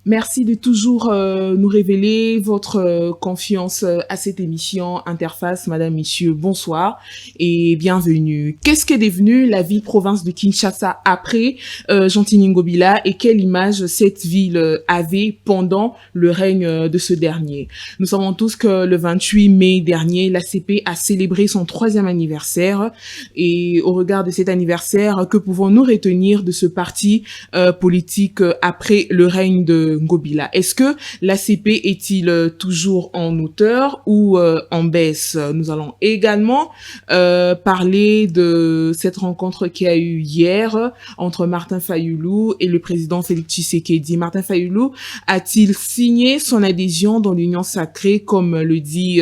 Merci de toujours nous révéler votre confiance à cette émission Interface. Madame, Messieurs, bonsoir et bienvenue. Qu'est-ce qu'est devenu la ville-province de Kinshasa après Gentil Ngobila et quelle image cette ville avait pendant le règne de ce dernier? Nous savons tous que le 28 mai dernier, l'ACP a célébré son 3e anniversaire et au regard de cet anniversaire, que pouvons-nous retenir de ce parti politique après le règne de Ngobila? Est-ce que l'ACP est-il toujours en hauteur ou en baisse? Nous allons également parler de cette rencontre qui a eu hier entre Martin Fayulu et le président Félix Tshisekedi. Martin Fayulu a-t-il signé son adhésion dans l'Union sacrée, comme le dit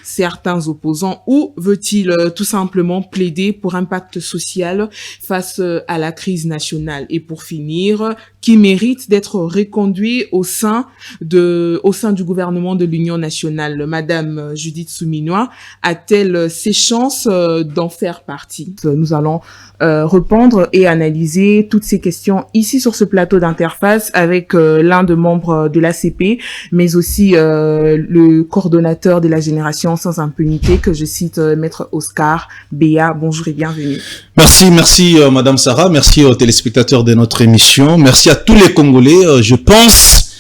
certains opposants, ou veut-il tout simplement plaider pour un pacte social face à la crise nationale? Et pour finir, qui mérite d'être reconduit au sein du gouvernement de l'Union nationale? Madame Judith Souminois a-t-elle ses chances d'en faire partie? Nous allons répondre et analyser toutes ces questions ici sur ce plateau d'interface avec l'un des membres de l'ACP, mais aussi le coordonnateur de la Génération sans impunité, que je cite, Maître Oscar Béa. Bonjour et bienvenue. Merci Madame Sarah, merci aux téléspectateurs de notre émission, merci à tous les Congolais. Je pense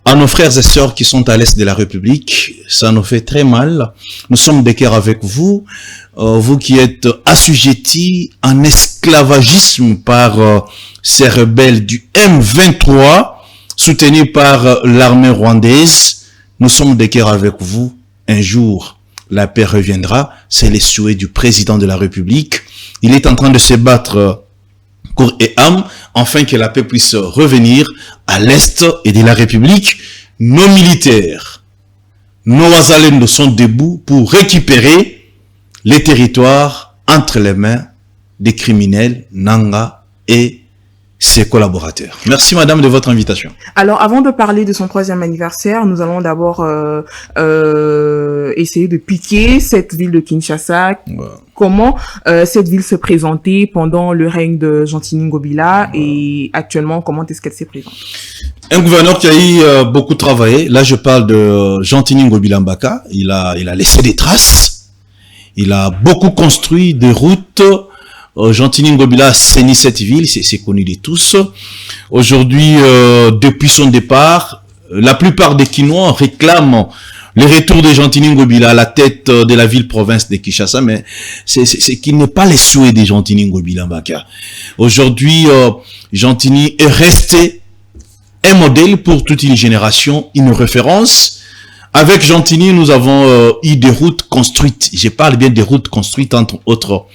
à nos frères et sœurs qui sont à l'est de la République, ça nous fait très mal. Nous sommes de cœur avec vous, vous qui êtes assujettis en esclavagisme par ces rebelles du M23, soutenus par l'armée rwandaise. Nous sommes de cœur avec vous. Un jour, la paix reviendra. C'est le souhait du président de la République. Il est en train de se battre corps et âme, afin que la paix puisse revenir à l'Est et de la République. Nos militaires, nos Wazalendo sont debout pour récupérer les territoires entre les mains des criminels, Nanga et ses collaborateurs. Merci madame de votre invitation. Alors avant de parler de son 3e anniversaire, nous allons d'abord essayer de piquer cette ville de Kinshasa. Ouais. Comment cette ville se présentait pendant le règne de Gentil Ngobila et actuellement comment est-ce qu'elle s'est présentée? Un gouverneur qui a eu beaucoup travaillé. Là je parle de Gentil Ngobila Mbaka. Il a laissé des traces. Il a beaucoup construit des routes. Gentil Ngobila a saigné cette ville, c'est connu de tous. Aujourd'hui, depuis son départ, la plupart des Kinois réclament le retour de Gentil Ngobila à la tête de la ville-province de Kinshasa, mais c'est qui n'est pas le souhait de Gentil Ngobila Mbaka. Aujourd'hui, Gentil est resté un modèle pour toute une génération, une référence. Avec Gentil, nous avons eu des routes construites. Je parle bien des routes construites, entre autres.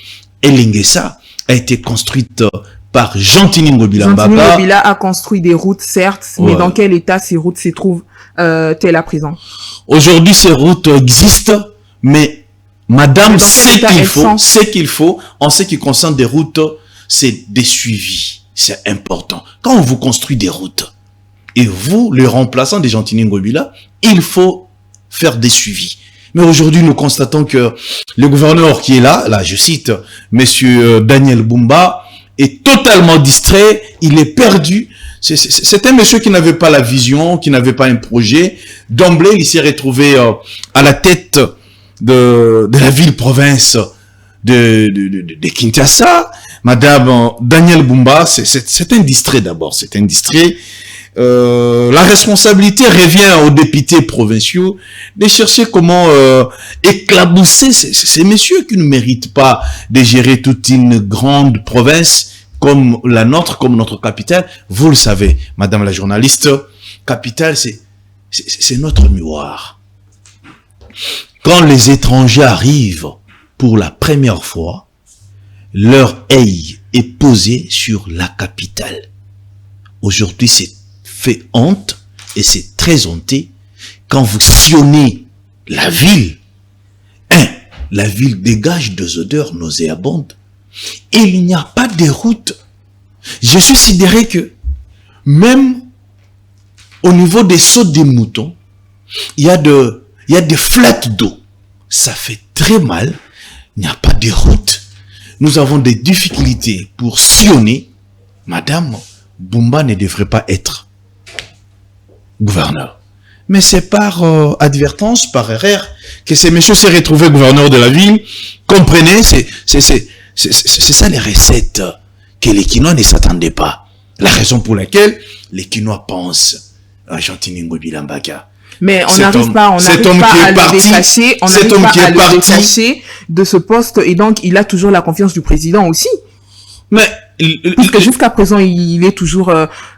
Elingesa a été construite par Gentil Ngobila Mbaka. Gentil Ngobila a construit des routes, certes, ouais. Mais dans quel état ces routes se trouvent-elles à présent? Aujourd'hui, ces routes existent, mais madame sait qu'il faut, en ce qui concerne des routes, c'est des suivis. C'est important. Quand on vous construit des routes, et vous, le remplaçant de Gentil Ngobila, il faut faire des suivis. Mais aujourd'hui, nous constatons que le gouverneur qui est là, je cite, monsieur Daniel Bumba, est totalement distrait, il est perdu. C'est un monsieur qui n'avait pas la vision, qui n'avait pas un projet. D'emblée, il s'est retrouvé à la tête de la ville-province de Kinshasa. Madame Daniel Bumba, c'est un distrait d'abord, c'est un distrait. La responsabilité revient aux députés provinciaux de chercher comment éclabousser ces messieurs qui ne méritent pas de gérer toute une grande province comme la nôtre, comme notre capitale. Vous le savez, madame la journaliste, capitale, c'est notre miroir. Quand les étrangers arrivent pour la première fois, leur œil est posé sur la capitale. Aujourd'hui, c'est fait honte, et c'est très honteux, quand vous sillonnez la ville, la ville dégage des odeurs nauséabondes, et il n'y a pas de route. Je suis sidéré que, même au niveau des sauts des moutons, il y a des flaques d'eau. Ça fait très mal, il n'y a pas de route. Nous avons des difficultés pour sillonner. Madame Bumba ne devrait pas être gouverneur. Mais c'est par advertence, par erreur, que ces messieurs s'est retrouvé gouverneur de la ville. Comprenez, c'est ça les recettes que les Quinois ne s'attendaient pas. La raison pour laquelle les Quinois pensent à Jean-Tini Ngobila Mbaka. Mais on n'arrive pas à le détacher, de ce poste, et donc il a toujours la confiance du président aussi. Mais puisque jusqu'à présent il est toujours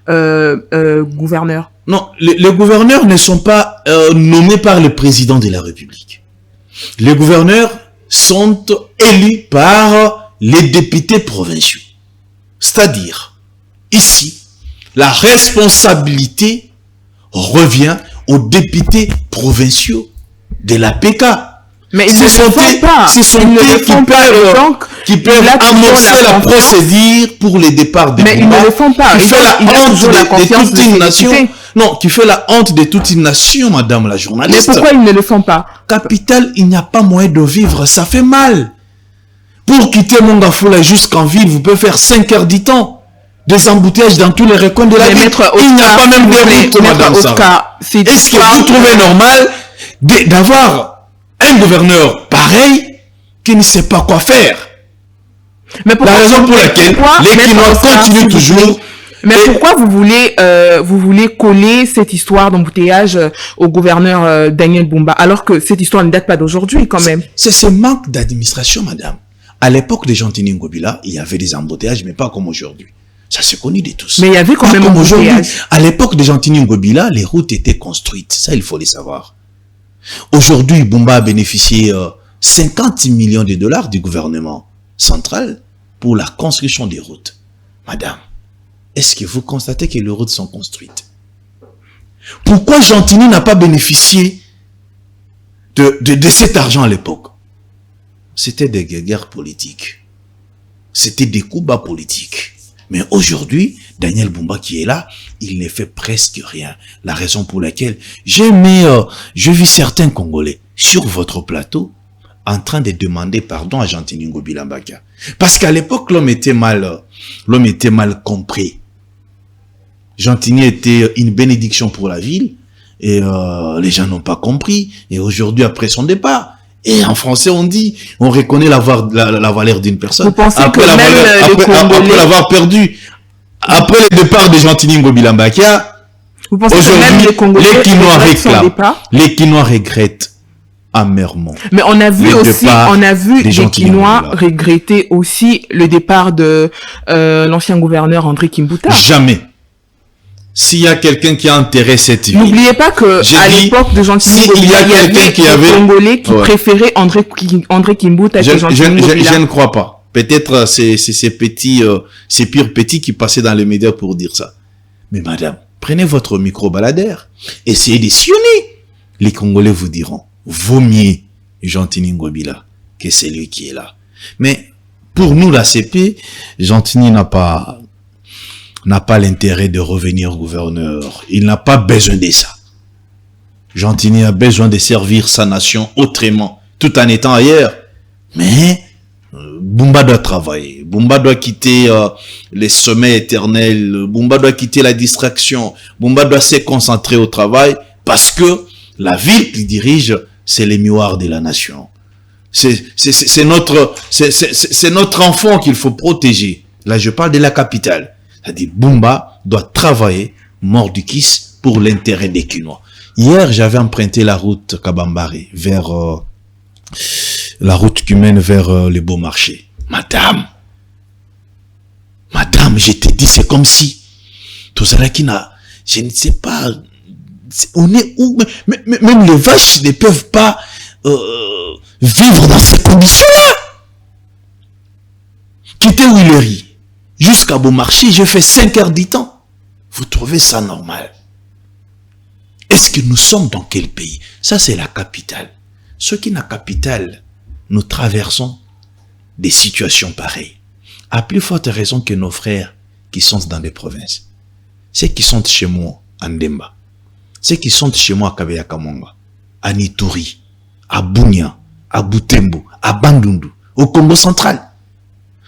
gouverneur. Non, les gouverneurs ne sont pas nommés par le président de la République. Les gouverneurs sont élus par les députés provinciaux. C'est-à-dire, ici, la responsabilité revient aux députés provinciaux de l'APK. Mais ils ne le font pas. Ce sont eux qui peuvent amorcer la procédure pour les départs des Mais ils ne le font pas. Qui fait la honte de toute une nation. Non, qui fait la honte de toute une nation, madame la journaliste. Mais pourquoi ils ne le font pas? Capitale, il n'y a pas moyen de vivre, ça fait mal. Pour quitter Mongafula jusqu'en ville, vous pouvez faire 5 heures du temps. Des embouteillages dans tous les recoins de la ville. Il n'y a pas même des routes, madame Sarah. Est-ce que vous trouvez normal d'avoir un gouverneur pareil qui ne sait pas quoi faire? Mais la raison pour laquelle les Quinois continuent toujours. Mais pourquoi vous voulez coller cette histoire d'embouteillage au gouverneur Daniel Bumba, alors que cette histoire ne date pas d'aujourd'hui quand même? C'est ce manque d'administration, madame. À l'époque de Jean-Tini Ngobila, il y avait des embouteillages, mais pas comme aujourd'hui. Ça se connaît de tous. Mais il y avait quand même embouteillage. À l'époque de Jean-Tini Ngobila, les routes étaient construites. Ça, il faut le savoir. Aujourd'hui, Bumba a bénéficié 50 millions de dollars du gouvernement central pour la construction des routes. Madame, est-ce que vous constatez que les routes sont construites? Pourquoi Jean-Tini n'a pas bénéficié de cet argent à l'époque? C'était des guerres politiques. C'était des coups bas politiques. Mais aujourd'hui, Daniel Bumba qui est là, il ne fait presque rien. La raison pour laquelle je vis certains Congolais sur votre plateau en train de demander pardon à Jean-Tini Ngobila Mbaka. Parce qu'à l'époque, l'homme était mal compris. Jean-Tini était une bénédiction pour la ville et les gens n'ont pas compris. Et aujourd'hui, après son départ, et en français, on dit, on reconnaît la valeur d'une personne. Vous pensez après l'avoir perdu, après le départ de Jean-Tini Ngobila Mbaka, aujourd'hui, les Quinois regrettent amèrement. Mais on a vu les Quinois regretter aussi le départ de l'ancien gouverneur André Kimbuta. Jamais. S'il y a quelqu'un qui a enterré cette ville. N'oubliez pas que à l'époque de Jean-Tini Ngobila, il y avait des Congolais qui préféraient André Kimbuta que Jean-Tini Ngobila. Je ne crois pas. Peut-être ces purs petits qui passaient dans les médias pour dire ça. Mais madame, prenez votre micro-baladeur. Essayez de sillonner. Les Congolais vous diront, vaut mieux Jean-Tini Ngobila que celui qui est là. Mais pour nous, la CP, Jean-Tini n'a pas l'intérêt de revenir gouverneur. Il n'a pas besoin de ça. Jean-Tini a besoin de servir sa nation autrement, tout en étant ailleurs. Mais Bumba doit travailler. Bumba doit quitter les sommets éternels. Bumba doit quitter la distraction. Bumba doit se concentrer au travail parce que la ville qu'il dirige, c'est le miroir de la nation. C'est notre enfant qu'il faut protéger. Là, je parle de la capitale. C'est-à-dire, Bumba doit travailler mort du kiss pour l'intérêt des Quinois. Hier, j'avais emprunté la route Kabambare vers la route qui mène vers les beaux marchés. Madame, je te dis, c'est comme si je ne sais pas, on est où, même les vaches ne peuvent pas vivre dans ces conditions-là. Quitter Willery jusqu'à Beaumarchais, je fais 5 heures du temps. Vous trouvez ça normal? Est-ce que nous sommes dans quel pays? Ça, c'est la capitale. Ce qui est la capitale, nous traversons des situations pareilles. À plus forte raison que nos frères qui sont dans les provinces. Ceux qui sont chez moi à Ndemba. Ceux qui sont chez moi à Kabeya Kamonga, à Nituri, à Bunia, à Butembo, à Bandundu, au Congo central.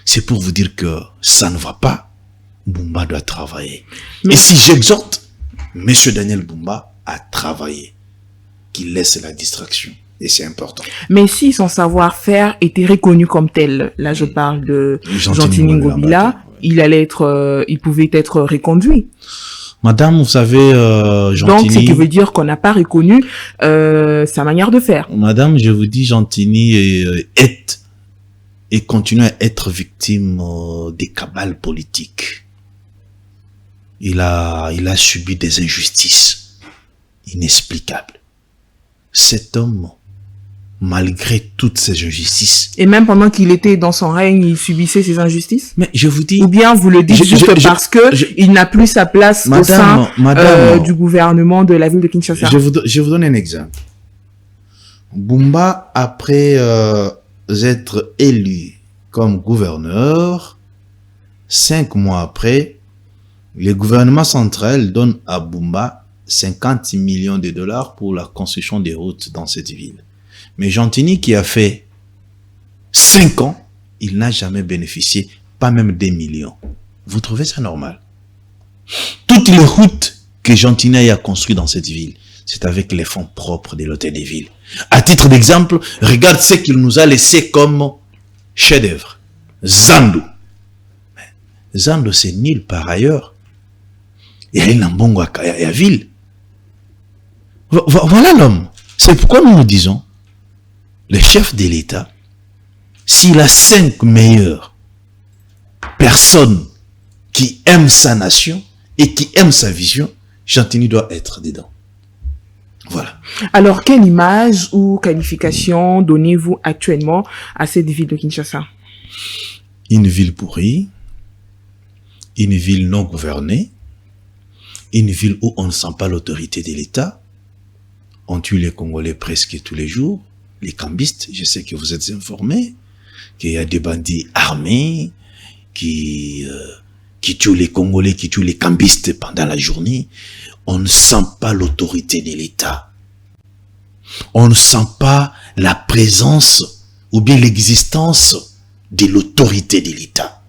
C'est pour vous dire que ça ne va pas. Bumba doit travailler. Mais et si j'exhorte Monsieur Daniel Bumba a travaillé, qu'il laisse la distraction. Et c'est important. Mais si son savoir-faire était reconnu comme tel, là je parle de Gentini Ngobila, il pouvait être reconduit. Madame, vous savez, Gentini... Donc, ce qui veut dire qu'on n'a pas reconnu sa manière de faire. Madame, je vous dis, Gentini est et continue à être victime des cabales politiques. Il a subi des injustices inexplicables. Cet homme, malgré toutes ces injustices... Et même pendant qu'il était dans son règne, il subissait ces injustices? Mais je vous dis... Ou bien vous le dites parce que il n'a plus sa place au sein du gouvernement de la ville de Kinshasa. Je vous donne un exemple. Bumba, après être élu comme gouverneur, 5 mois après, le gouvernement central donne à Bumba 50 millions de dollars pour la construction des routes dans cette ville. Mais Gentini, qui a fait 5 ans, il n'a jamais bénéficié, pas même des millions. Vous trouvez ça normal? Toutes les routes que Gentini a construites dans cette ville, c'est avec les fonds propres de l'hôtel des villes. À titre d'exemple, regarde ce qu'il nous a laissé comme chef-d'œuvre. Zando. Zando, c'est nul par ailleurs. Il y a une ambongo à ville. Voilà l'homme. C'est pourquoi nous nous disons, le chef de l'État, s'il a 5 meilleures personnes qui aiment sa nation et qui aiment sa vision, Gentini doit être dedans. Voilà. Alors, quelle image ou qualification donnez-vous actuellement à cette ville de Kinshasa? Une ville pourrie, une ville non gouvernée, une ville où on ne sent pas l'autorité de l'État. On tue les Congolais presque tous les jours. Les cambistes, je sais que vous êtes informés, qu'il y a des bandits armés qui tuent les Congolais, qui tuent les cambistes pendant la journée. On ne sent pas l'autorité de l'État. On ne sent pas la présence ou bien l'existence de l'autorité de l'État.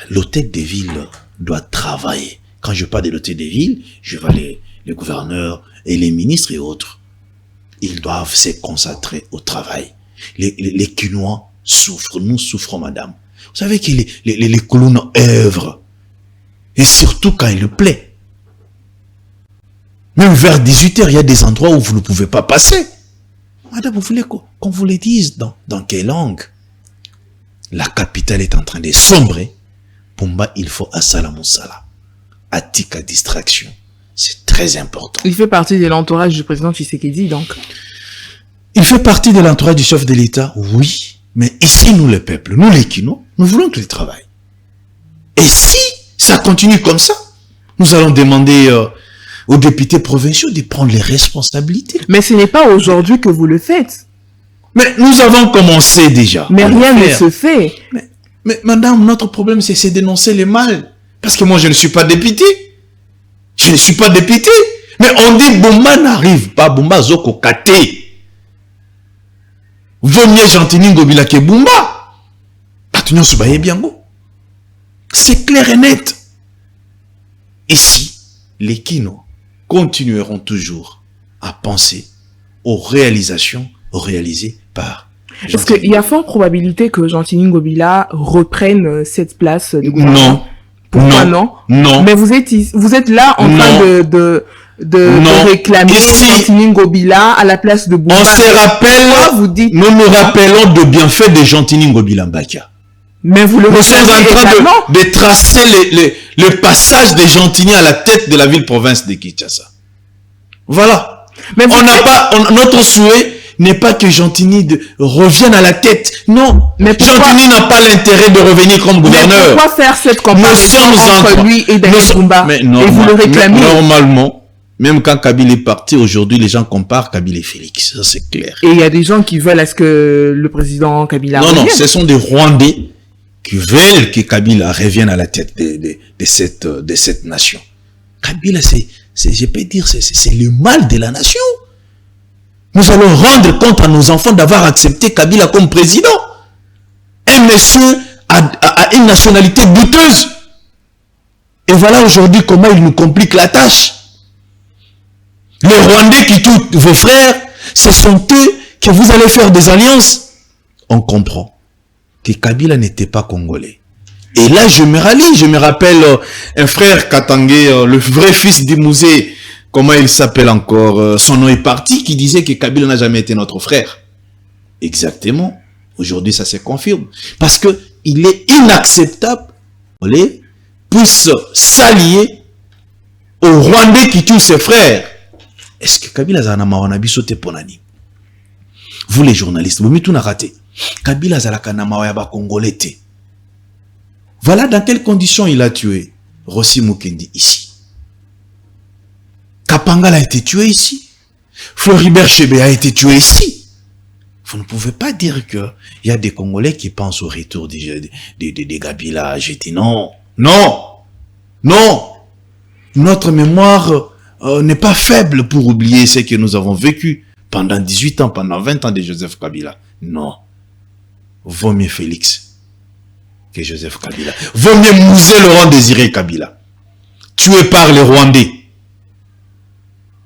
L'hôtel des villes doit travailler. Quand je parle de l'hôtel des villes, je vois les gouverneurs et les ministres et autres. Ils doivent se concentrer au travail. Les Quinois souffrent, nous souffrons, madame. Vous savez que les colonnes œuvrent. Et surtout quand il plaît. Même vers 18h, il y a des endroits où vous ne pouvez pas passer. Madame, vous voulez qu'on vous le dise dans quelle langue? La capitale est en train de sombrer. Bumba, il faut à Salamoussala. Attique à distraction. C'est très important. Il fait partie de l'entourage du président Tshisekedi, donc. Il fait partie de l'entourage du chef de l'État, oui. Mais ici, nous, le peuple, nous, les Kino, nous voulons qu'il travaille. Et si ça continue comme ça, nous allons demander aux députés provinciaux de prendre les responsabilités. Mais ce n'est pas aujourd'hui que vous le faites. Mais nous avons commencé déjà. Mais rien ne se fait. Mais madame, notre problème, c'est d'énoncer le mal. Parce que moi, je ne suis pas député. Je ne suis pas député. Mais on dit Bumba n'arrive pas. Bumba zoko kate. Vaut mieux Gentini Ngobila que Bumba. Patunyo Soubaye Biango. C'est clair et net. Ici, les Kino continueront toujours à penser aux réalisations réalisées par Gentini. Est-ce qu'il y a fort probabilité que Gentini Ngobila reprenne cette place de gouvernement? Non. Pourquoi non? Non. Mais vous êtes là en train de réclamer Gentini Ngobila à la place de Bumba. On se rappelle, vous dites, nous nous rappelons de bienfaits de Gentini Ngobila Mbakia. Mais vous le Nous sommes en train de tracer le passage de Gentini à la tête de la ville-province de Kinshasa. Voilà. Mais notre souhait n'est pas que Gentini revienne à la tête. Non. Mais Gentini n'a pas l'intérêt de revenir comme gouverneur. Mais pourquoi faire cette comparaison entre lui et Daniel Bumba? Et vous le réclamez. Normalement, même quand Kabila est parti, aujourd'hui, les gens comparent Kabila et Félix. Ça, c'est clair. Et il y a des gens qui veulent à ce que le président Kabila revienne. Non, ce sont des Rwandais qui veulent que Kabila revienne à la tête de cette nation. Kabila, je peux dire, c'est le mal de la nation. Nous allons rendre compte à nos enfants d'avoir accepté Kabila comme président. Un monsieur a une nationalité douteuse. Et voilà aujourd'hui comment ils nous compliquent la tâche. Les Rwandais qui tuent vos frères, ce sont eux que vous allez faire des alliances. On comprend que Kabila n'était pas congolais. Et là, je me rallie, je me rappelle un frère Katangé, le vrai fils d'Imouzé, comment il s'appelle encore, son nom est parti, qui disait que Kabila n'a jamais été notre frère. Exactement. Aujourd'hui, ça se confirme. Parce que il est inacceptable qu'on puisse s'allier aux Rwandais qui tuent ses frères. Est-ce que Kabila Zanama Wanabi sauté Ponani? Vous les journalistes, vous m'avez tout raté. Kabila Zalakanama Wayaba Congolais. Voilà dans quelles conditions il a tué Rossi Mukendi ici. Kapangala a été tué ici. Floribert Chebe a été tué ici. Vous ne pouvez pas dire qu'il y a des Congolais qui pensent au retour des Kabila. J'ai dit non, non, non. Notre mémoire n'est pas faible pour oublier ce que nous avons vécu pendant 18 ans, pendant 20 ans de Joseph Kabila. Non. Vaut mieux Félix que Joseph Kabila. Vaut mieux Mouzé Laurent Désiré Kabila, tué par les Rwandais,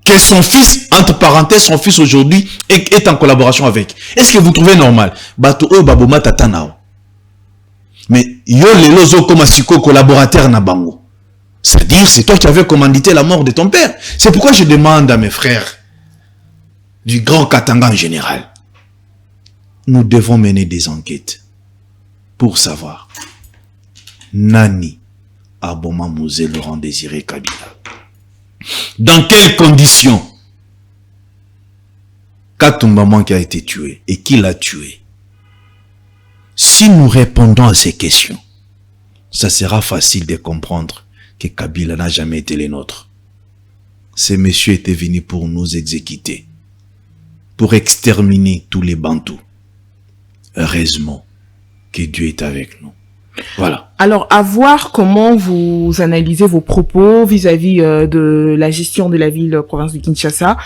que son fils, entre parenthèses, son fils aujourd'hui est en collaboration avec. Est-ce que vous trouvez normal? Bato o baboma tatanao. Mais yo le lozo comme siko collaborateur na bango. C'est-à-dire, c'est toi qui avais commandité la mort de ton père. C'est pourquoi je demande à mes frères du Grand Katanga en général, nous devons mener des enquêtes pour savoir Nani Aboma Mouzé Laurent Désiré Kabila. Dans quelles conditions Katumbaman qui a été tué et qui l'a tué? Si nous répondons à ces questions, ça sera facile de comprendre que Kabila n'a jamais été les nôtres. Ces messieurs étaient venus pour nous exécuter, pour exterminer tous les Bantous. Heureusement que Dieu est avec nous. Voilà. Alors, à voir comment vous analysez vos propos vis-à-vis de la gestion de la ville-province de Kinshasa,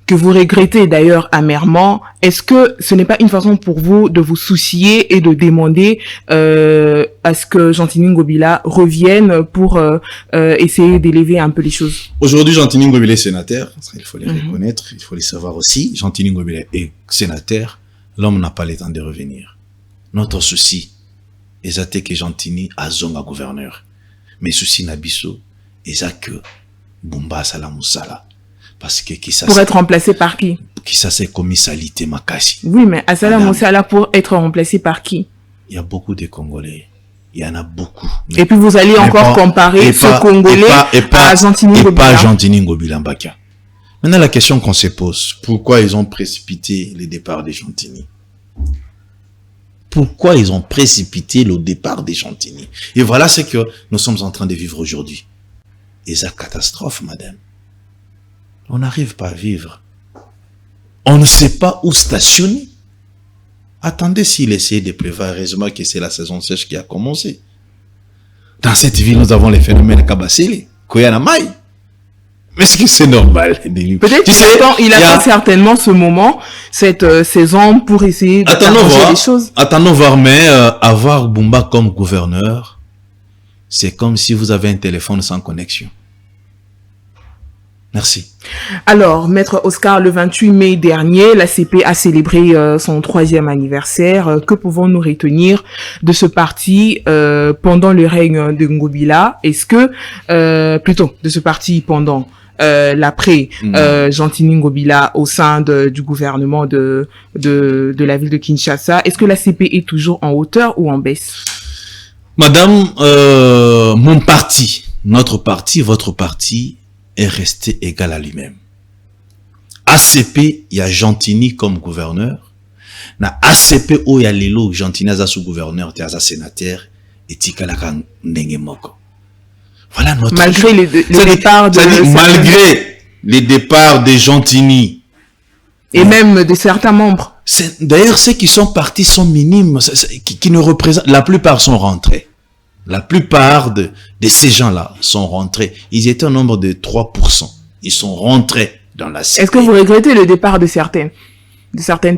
que vous regrettez d'ailleurs amèrement. Est-ce que ce n'est pas une façon pour vous de vous soucier et de demander à ce que Gentini Ngobila revienne pour essayer d'élever un peu les choses? Aujourd'hui, Gentini Ngobila est sénateur. Il faut les reconnaître, il faut les savoir aussi. Gentini Ngobila est sénateur. L'homme n'a pas le temps de revenir. Notre souci, c'est que Gentini a zonga gouverneur. Mais souci Nabiso, c'est que Bumba Salamoussala. Parce que qui ça pour être remplacé par qui? Qui ça c'est commis salité Makasi. Oui, mais Assala Moussala pour être remplacé par qui? Il y a beaucoup de Congolais. Il y en a beaucoup. Et puis vous allez encore comparer ce Congolais à Gentini Ngobila. Et pas Gentini Ngobila Mbaka. Maintenant, la question qu'on se pose, pourquoi ils ont précipité le départ des Gentini? Pourquoi ils ont précipité le départ des Gentini? Et voilà ce que nous sommes en train de vivre aujourd'hui. Et c'est une catastrophe, madame. On n'arrive pas à vivre. On ne sait pas où stationner. Attendez s'il essaie de pleuvoir. Heureusement que c'est la saison sèche qui a commencé. Dans cette ville, nous avons les phénomènes Kabasele, Koyanamai. Mais est-ce que c'est normal? Peut-être qu'il attend certainement ce moment, cette saison, pour essayer de changer les choses. Attendons voir, mais avoir Bumba comme gouverneur, c'est comme si vous avez un téléphone sans connexion. Merci. Alors, Maître Oscar, le 28 mai dernier, la CP a célébré son 3e anniversaire. Que pouvons-nous retenir de ce parti pendant le règne de Ngobila? Est-ce que, plutôt, de ce parti pendant l'après Gentini Ngobila au sein du gouvernement de la ville de Kinshasa, est-ce que la CP est toujours en hauteur ou en baisse? Madame, mon parti, notre parti, votre parti est resté égal à lui-même. ACP, il y a Gentini comme gouverneur. Na ACP, où il y a Lelo, Gentini as sous-gouverneur, tu as sénateur, et Tikalaka Ndengemoko. Voilà notre... Malgré les départs de... Malgré les départs de Gentini. Et même de certains membres. D'ailleurs, ceux qui sont partis sont minimes, qui ne représentent... La plupart sont rentrés. La plupart de ces gens-là sont rentrés. Ils étaient au nombre de 3%. Ils sont rentrés dans la CP. Est-ce que vous regrettez le départ de certaines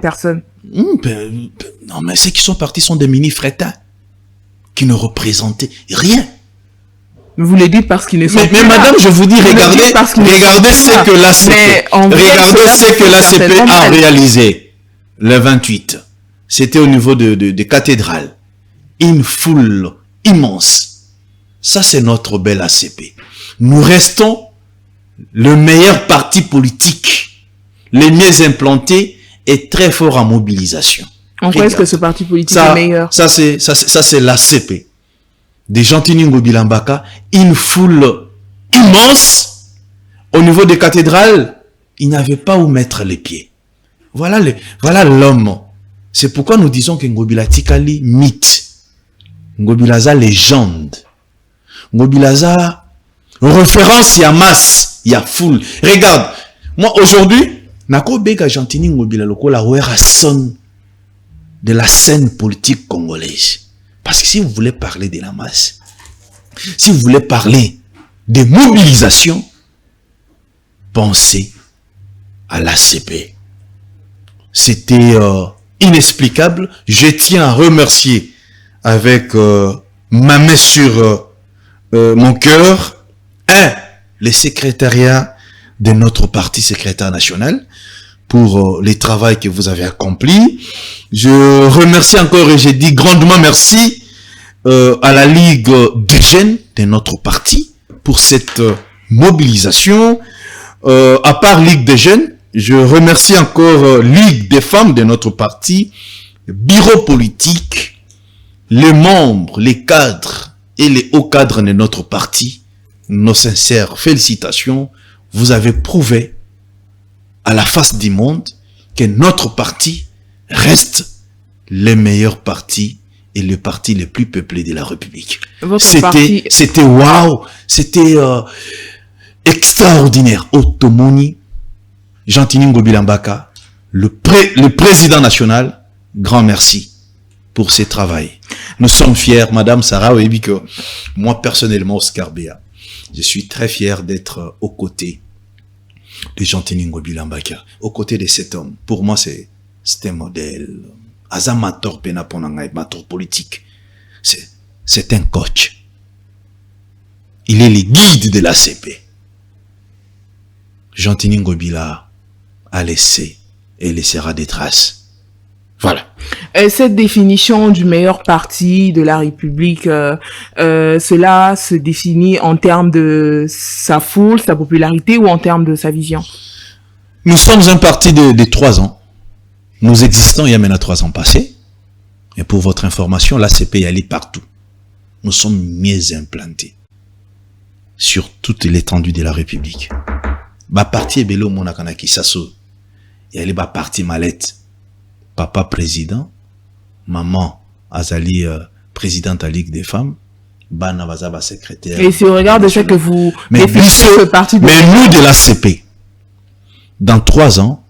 personnes? Non, mais ceux qui sont partis sont des mini-frétins qui ne représentaient rien. Vous le dites parce qu'ils ne sont mais madame, je vous dis, regardez ce que l'ACP a réalisé le 28. C'était au niveau de cathédrale. Une foule immense. Ça, c'est notre belle ACP. Nous restons le meilleur parti politique, les mieux implantés et très fort en mobilisation. En quoi est-ce que ce parti politique est meilleur? Ça, c'est l'ACP. Des Gentini Ngobila Mbaka, une foule immense au niveau des cathédrales, il n'avait pas où mettre les pieds. Voilà l'homme. C'est pourquoi nous disons que Ngobila Tikali mythe. Ngobila za légende. Ngobila za référence, il y a masse, il y a foule. Regarde, moi aujourd'hui, nako beka Gentini Ngobila lokola wera son de la scène politique congolaise. Parce que si vous voulez parler de la masse, si vous voulez parler de mobilisation, pensez à l'ACP. C'était inexplicable. Je tiens à remercier avec ma main sur mon cœur, le secrétariat de notre parti secrétaire national pour les travaux que vous avez accomplis. Je remercie encore et j'ai dit grandement merci à la Ligue des jeunes de notre parti pour cette mobilisation. À part Ligue des jeunes, je remercie encore Ligue des femmes de notre parti, bureau politique, les membres, les cadres et les hauts cadres de notre parti. Nos sincères félicitations. Vous avez prouvé à la face du monde que notre parti reste le meilleur parti et le parti le plus peuplé de la République. C'était waouh, c'était extraordinaire. Otomoni, Gentini Ngobila Mbaka, le président national, grand merci pour ce travail. Nous sommes fiers, Madame Sarah Webiko, moi personnellement, Oscar Béa, je suis très fier d'être aux côtés de Gentini Ngobila Mbaka, aux côtés de cet homme. Pour moi, c'est un modèle. Azamator pena ponanga mator politique. C'est un coach. Il est le guide de l'ACP. Gentini Ngobila a laissé et laissera des traces. Voilà. Cette définition du meilleur parti de la République, cela se définit en termes de sa foule, sa popularité ou en termes de sa vision? Nous sommes un parti de 3 ans. Nous existons il y a maintenant 3 ans passés. Et pour votre information, l'ACP est allé partout. Nous sommes mieux implantés sur toute l'étendue de la République. Ba parti ebelo monakana kisaso. Il y a les parti mallette. Papa président, maman Azali présidente à la Ligue des femmes, Bana Bazaba secrétaire. Et si on regarde ce que vous définissez ce parti de... Mais nous de l'ACP, dans 3 ans,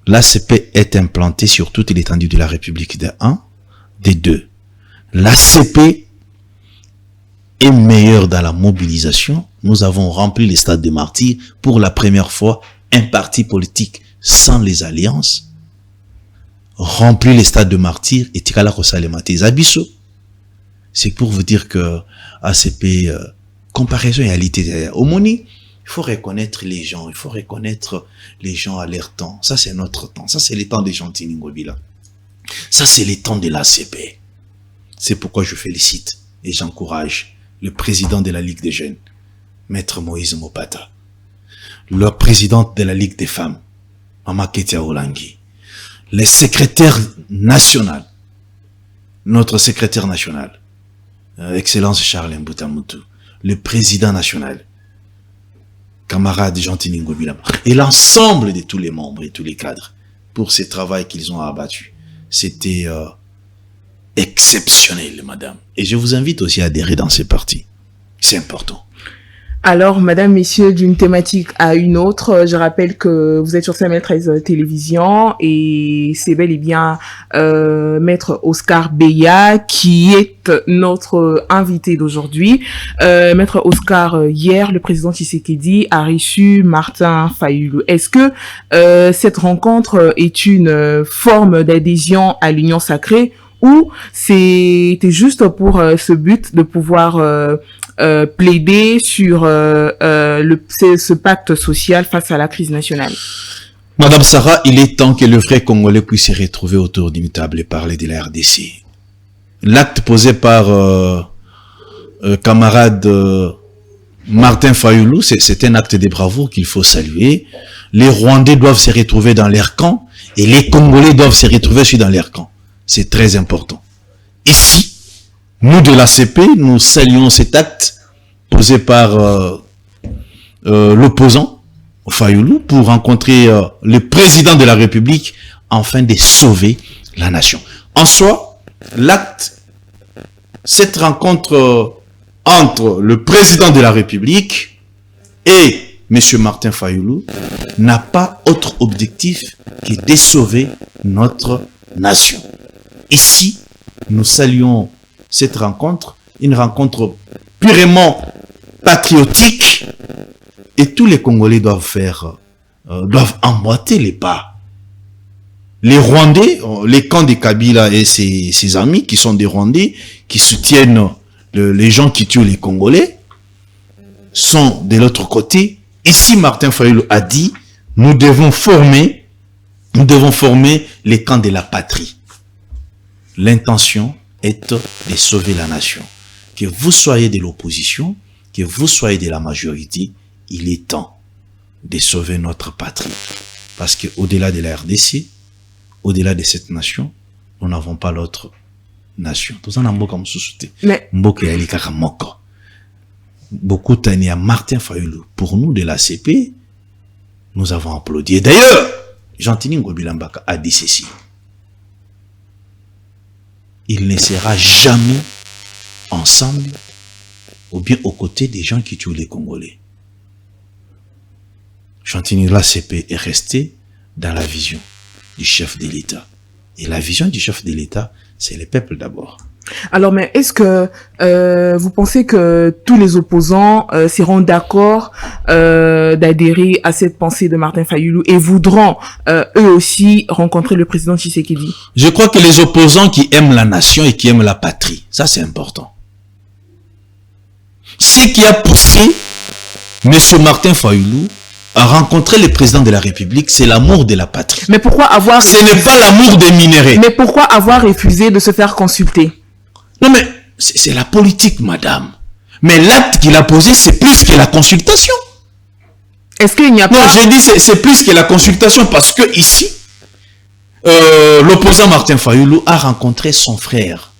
l'ACP est implantée sur toute l'étendue de la République de 1, de 2. L'ACP est meilleure dans la mobilisation. Nous avons rempli les stades des martyrs pour la première fois, un parti politique sans les alliances remplit les stades de martyrs et Tikala Kosalemate Zabiso. C'est pour vous dire que ACP, comparaison et réalité, au Moni, il faut reconnaître les gens, il faut reconnaître les gens à leur temps. Ça, c'est notre temps. Ça, c'est les temps des Gentini Ngobila. Ça, c'est les temps de l'ACP. C'est pourquoi je félicite et j'encourage le président de la Ligue des jeunes, Maître Moïse Mopata, le président de la Ligue des femmes, Mama Ketia Olangi, les secrétaires nationaux, notre secrétaire national, Excellence Charles Mbutamutu, le président national, camarade Gentini Ngobila, et l'ensemble de tous les membres et tous les cadres pour ce travail qu'ils ont abattu. C'était exceptionnel, madame. Et je vous invite aussi à adhérer dans ces partis. C'est important. Alors, madame, messieurs, d'une thématique à une autre, je rappelle que vous êtes sur CML 13 Télévision et c'est bel et bien Maître Oscar Béa qui est notre invité d'aujourd'hui. Maître Oscar, hier, le président Tshisekedi a reçu Martin Fayulu. Est-ce que cette rencontre est une forme d'adhésion à l'Union sacrée ou c'était juste pour ce but de pouvoir plaider sur ce pacte social face à la crise nationale? Madame Sarah, il est temps que le vrai Congolais puisse se retrouver autour d'une table et parler de la RDC. L'acte posé par camarade Martin Fayulu, c'est un acte de bravoure qu'il faut saluer. Les Rwandais doivent se retrouver dans leur camp et les Congolais doivent se retrouver aussi dans leur camp. C'est très important. Ici, nous de l'ACP, nous saluons cet acte posé par l'opposant Fayulu pour rencontrer le président de la République afin de sauver la nation. En soi, l'acte, cette rencontre entre le président de la République et M. Martin Fayulu n'a pas autre objectif que de sauver notre nation. Ici, nous saluons cette rencontre, une rencontre purement patriotique, et tous les Congolais doivent emboîter les pas. Les Rwandais, les camps de Kabila et ses amis qui sont des Rwandais, qui soutiennent les gens qui tuent les Congolais, sont de l'autre côté. Ici, Martin Fayulu a dit, nous devons former les camps de la patrie. L'intention est de sauver la nation. Que vous soyez de l'opposition, que vous soyez de la majorité, il est temps de sauver notre patrie. Parce qu'au-delà de la RDC, au-delà de cette nation, nous n'avons pas l'autre nation. Mais beaucoup d'années à Martin Fayulu. Pour nous de l'ACP, nous avons applaudi. Et d'ailleurs, Jean-Tini Ngobilambaka a dit ceci. Il ne sera jamais ensemble ou bien aux côtés des gens qui tuent les Congolais. Jean-Tini, l'ACP est resté dans la vision du chef de l'État. Et la vision du chef de l'État, c'est le peuple d'abord. Alors, mais est-ce que vous pensez que tous les opposants seront d'accord d'adhérer à cette pensée de Martin Fayulu et voudront eux aussi rencontrer le président Tshisekedi? Je crois que les opposants qui aiment la nation et qui aiment la patrie, ça c'est important. Ce qui a poussé M. Martin Fayulu à rencontrer le président de la République, c'est l'amour de la patrie. Mais pourquoi avoir... Ce n'est pas l'amour des minéraux. Mais pourquoi avoir refusé de se faire consulter? Non mais, c'est la politique, madame. Mais l'acte qu'il a posé, c'est plus que la consultation. Est-ce qu'il n'y a pas... Non, j'ai dit c'est plus que la consultation parce que ici, l'opposant Martin Fayulu a rencontré son frère,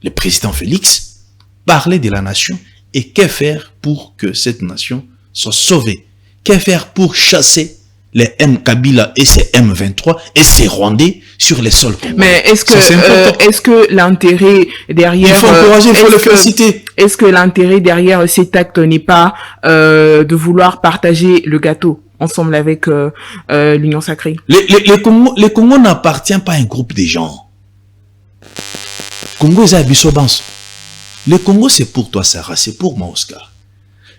le président Félix, parler de la nation et que faire pour que cette nation soit sauvée. Que faire pour chasser les M Kabila et ces M23 et ces Rwandais sur les sols congolais? Mais est-ce que l'intérêt derrière... Il faut encourager, il faut le féliciter. Est-ce que l'intérêt derrière cet acte n'est pas de vouloir partager le gâteau ensemble avec l'Union sacrée? Les Congo n'appartient pas à un groupe de gens. Congo est à Bissobans. Le Congo, c'est pour toi, Sarah, c'est pour moi, Oscar.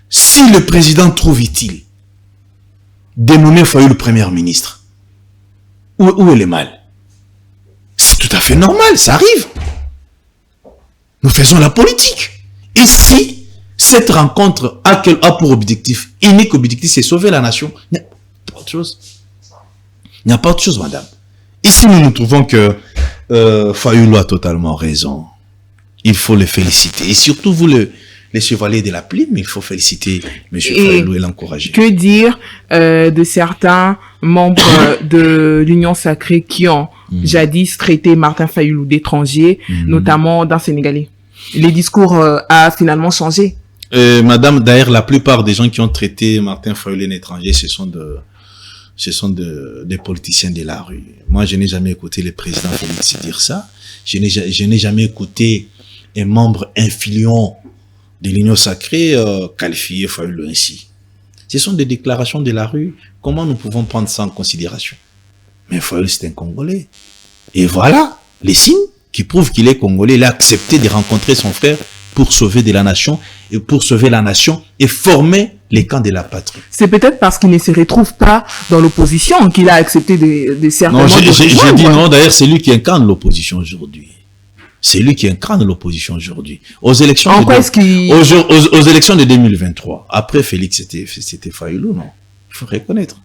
Si le président trouve utile de nommer Fayulu Premier ministre, où est le mal? C'est tout à fait normal, ça arrive. Nous faisons la politique. Ici, cette rencontre a pour objectif, unique objectif, c'est sauver la nation. Il n'y a pas autre chose. Il n'y a pas autre chose, madame. Ici, nous trouvons que Fayulu a totalement raison. Il faut le féliciter. Et surtout, vous, les chevaliers de la plume, il faut féliciter M. Fayulu et l'encourager. Que dire de certains membres de l'Union sacrée qui ont jadis traité Martin Fayulu d'étranger, notamment d'un Sénégalais? Les discours a finalement changé. Madame, d'ailleurs, la plupart des gens qui ont traité Martin Fayulu d'étranger, ce sont des politiciens de la rue. Moi, je n'ai jamais écouté le président Félix dire ça. Je n'ai jamais écouté un membre influent de l'Union sacrée qualifier Fayulu ainsi. Ce sont des déclarations de la rue. Comment nous pouvons prendre ça en considération? Mais Fayulu, c'est un Congolais. Et voilà les signes qui prouvent qu'il est Congolais. Il a accepté de rencontrer son frère pour sauver de la nation et former les camps de la patrie. C'est peut-être parce qu'il ne se retrouve pas dans l'opposition qu'il a accepté de certainement... Non, j'ai dit non, d'ailleurs, c'est lui qui incarne l'opposition aujourd'hui. C'est lui qui incarne l'opposition aujourd'hui. Aux élections, aux élections de 2023, après Félix, c'était Fayoulou, non? Il faut reconnaître.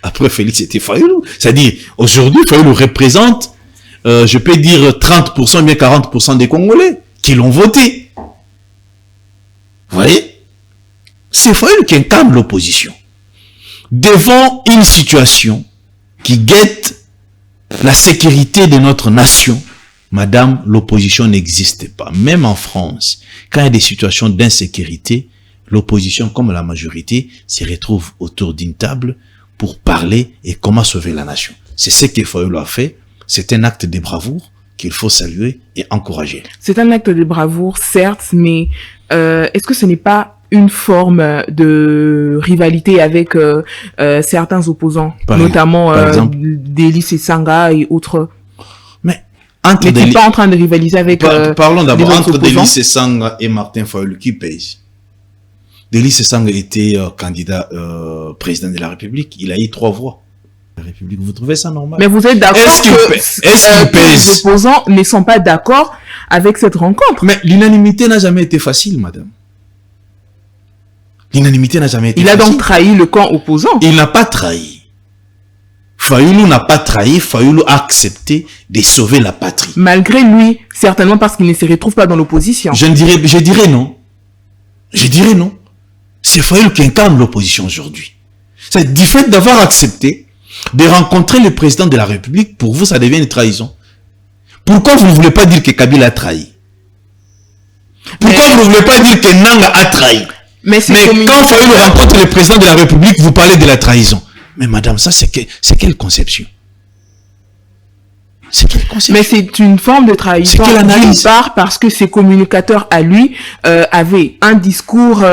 Après Félix, c'était Fayoulou. C'est-à-dire, aujourd'hui, Fayoulou représente, je peux dire 30%, bien 40% des Congolais qui l'ont voté. Vous voyez? C'est Fayoulou qui incarne l'opposition. Devant une situation qui guette la sécurité de notre nation, madame, l'opposition n'existe pas. Même en France, quand il y a des situations d'insécurité, l'opposition, comme la majorité, se retrouve autour d'une table pour parler et comment sauver la nation. C'est ce que Fayoulou a fait. C'est un acte de bravoure qu'il faut saluer et encourager. C'est un acte de bravoure, certes, mais est-ce que ce n'est pas une forme de rivalité avec certains opposants, notamment Delis et Sanga et autres? Mais n'est-il pas en train de rivaliser avec parlons d'abord entre Delis et Sanga et Martin Fayoulou, qui pèse? Delis Sanga était candidat président de la République. Il a eu 3 voix. La République, vous trouvez ça normal? Mais vous êtes d'accord que les opposants ne sont pas d'accord avec cette rencontre? Mais l'unanimité n'a jamais été facile, madame. L'unanimité n'a jamais été facile. Il a donc trahi le camp opposant. Il n'a pas trahi. Fayoulou n'a pas trahi. Fayoulou a accepté de sauver la patrie. Malgré lui, certainement parce qu'il ne se retrouve pas dans l'opposition. Je dirais non. Je dirais non. C'est Fayoulou qui incarne l'opposition aujourd'hui. C'est du fait d'avoir accepté de rencontrer le président de la République, pour vous, ça devient une trahison. Pourquoi vous ne voulez pas dire que Kabila a trahi? Pourquoi vous ne voulez pas dire que Nanga a trahi? Mais quand Fayoulou rencontre le président de la République, vous parlez de la trahison. Mais madame, ça c'est quelle conception? C'est quelle conception? Mais c'est une forme de trahison. D'une part, parce que ses communicateurs à lui avaient un discours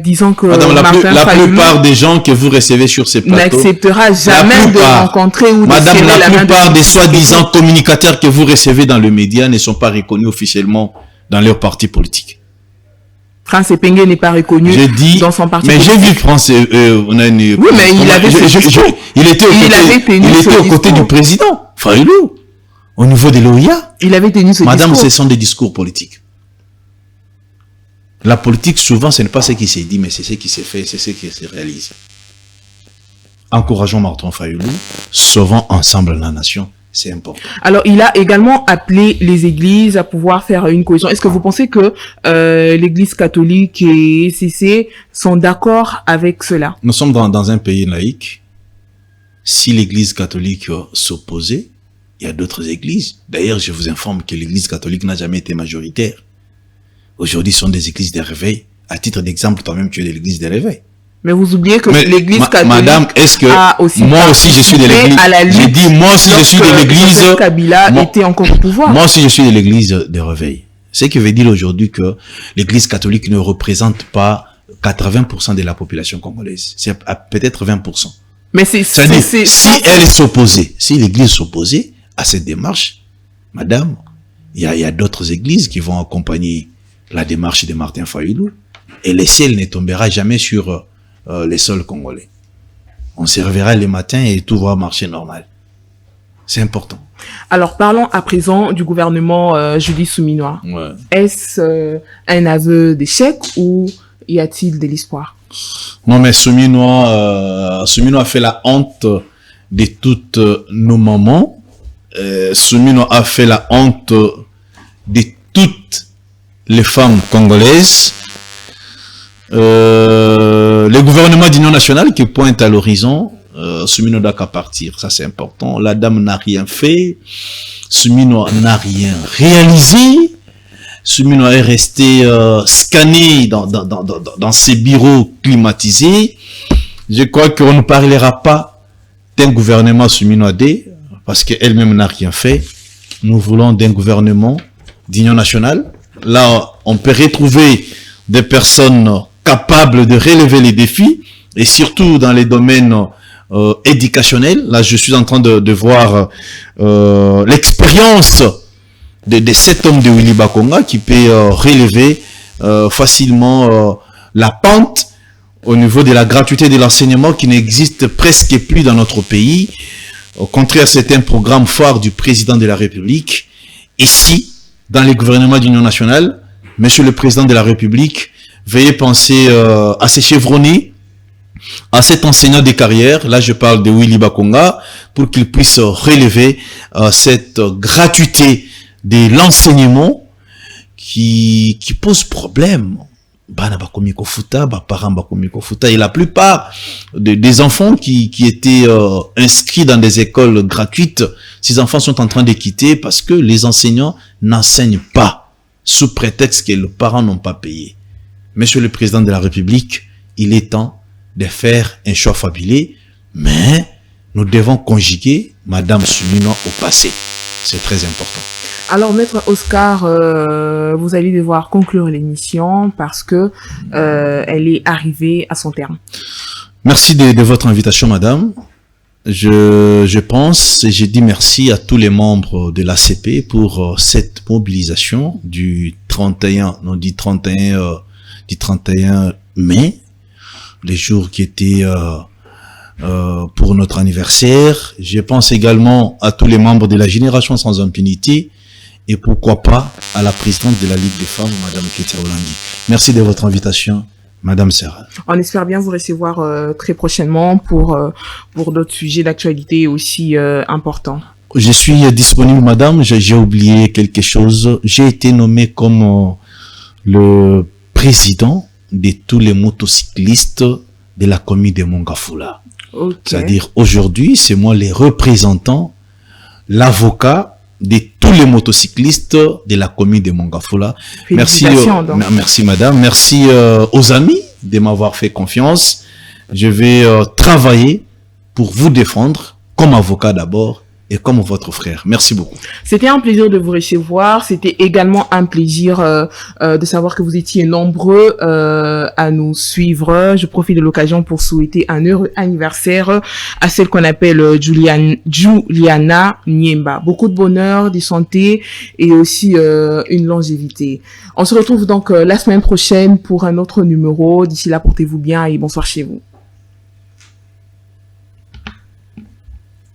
disant que madame, la plupart des gens que vous recevez sur ces plateaux n'acceptera jamais de rencontrer ou de madame, la plupart des soi-disant communicateurs que vous recevez dans le média ne sont pas reconnus officiellement dans leur parti politique. France Epenge n'est pas reconnu dans son parti politique. Mais j'ai vu France... oui, mais il avait il était aux côtés du président, Fayoulou, au niveau de l'OIA. Il avait tenu ce madame, discours. Ce sont des discours politiques. La politique, souvent, ce n'est pas ce qui s'est dit, mais c'est ce qui s'est fait, c'est ce qui se réalise. Encourageons Martin Fayoulou, sauvons ensemble la nation. C'est important. Alors, il a également appelé les églises à pouvoir faire une cohésion. Est-ce que vous pensez que l'église catholique et CC sont d'accord avec cela? Nous sommes dans un pays laïque. Si l'église catholique s'opposait, il y a d'autres églises. D'ailleurs, je vous informe que l'église catholique n'a jamais été majoritaire. Aujourd'hui, ce sont des églises de réveil. À titre d'exemple, toi-même, tu es de l'église de réveil. Mais vous oubliez que l'église catholique madame, est-ce que moi aussi je suis de l'église? J'ai dit moi aussi je suis de l'église. Kabila était encore au pouvoir. Moi aussi je suis de l'église de réveil. Ce qui veut dire aujourd'hui que l'église catholique ne représente pas 80% de la population congolaise. C'est peut-être 20%. Mais si elle s'opposait, si l'église s'opposait à cette démarche, madame, il y a d'autres églises qui vont accompagner la démarche de Martin Fayoulou et le ciel ne tombera jamais sur les sols congolais. On se réveillera le matin et tout va marcher normal. C'est important. Alors, parlons à présent du gouvernement Judith Souminois. Ouais. Est-ce un aveu d'échec ou y a-t-il de l'espoir? Non, mais Souminois a fait la honte de toutes nos mamans. Souminois a fait la honte de toutes les femmes congolaises. Le gouvernement d'union nationale qui pointe à l'horizon, Souminois n'a qu'à partir, ça c'est important. La dame n'a rien fait, Souminois n'a rien réalisé, Souminois est resté scanné dans ses bureaux climatisés. Je crois qu'on ne parlera pas d'un gouvernement Souminois D, parce qu'elle-même n'a rien fait. Nous voulons d'un gouvernement d'union nationale. Là, on peut retrouver des personnes capables de relever les défis, et surtout dans les domaines éducationnels. Là, je suis en train de voir l'expérience de cet homme de Willy Bakonga qui peut relever facilement la pente au niveau de la gratuité de l'enseignement qui n'existe presque plus dans notre pays. Au contraire, c'est un programme phare du président de la République. Ici, dans les gouvernements d'union nationale, Monsieur le Président de la République, veuillez penser à ces chevronnés, à cet enseignant de carrière, là je parle de Willy Bakonga, pour qu'il puisse relever cette gratuité de l'enseignement qui pose problème. Et la plupart des enfants qui étaient inscrits dans des écoles gratuites, ces enfants sont en train de quitter parce que les enseignants n'enseignent pas, sous prétexte que les parents n'ont pas payé. Monsieur le Président de la République, il est temps de faire un choix fabuleux, mais nous devons conjuguer Madame Soumino au passé. C'est très important. Alors, Maître Oscar, vous allez devoir conclure l'émission parce que elle est arrivée à son terme. Merci de votre invitation, Madame. Je pense et je dis merci à tous les membres de l'ACP pour cette mobilisation du 31 mai, les jours qui étaient pour notre anniversaire. Je pense également à tous les membres de la Génération sans impunité et pourquoi pas à la présidente de la Ligue des femmes, Madame Ketia Olandi. Merci de votre invitation, Madame Serra. On espère bien vous recevoir très prochainement pour d'autres sujets d'actualité aussi importants. Je suis disponible, Madame. J'ai oublié quelque chose. J'ai été nommé comme le président de tous les motocyclistes de la commune de Mongafula. Okay. C'est-à-dire aujourd'hui, c'est moi le représentant, l'avocat de tous les motocyclistes de la commune de Mongafula. Merci, merci Madame. Merci aux amis de m'avoir fait confiance. Je vais travailler pour vous défendre comme avocat d'abord et comme votre frère. Merci beaucoup. C'était un plaisir de vous recevoir. C'était également un plaisir de savoir que vous étiez nombreux à nous suivre. Je profite de l'occasion pour souhaiter un heureux anniversaire à celle qu'on appelle Juliana Niemba. Beaucoup de bonheur, de santé et aussi une longévité. On se retrouve donc la semaine prochaine pour un autre numéro. D'ici là, portez-vous bien et bonsoir chez vous.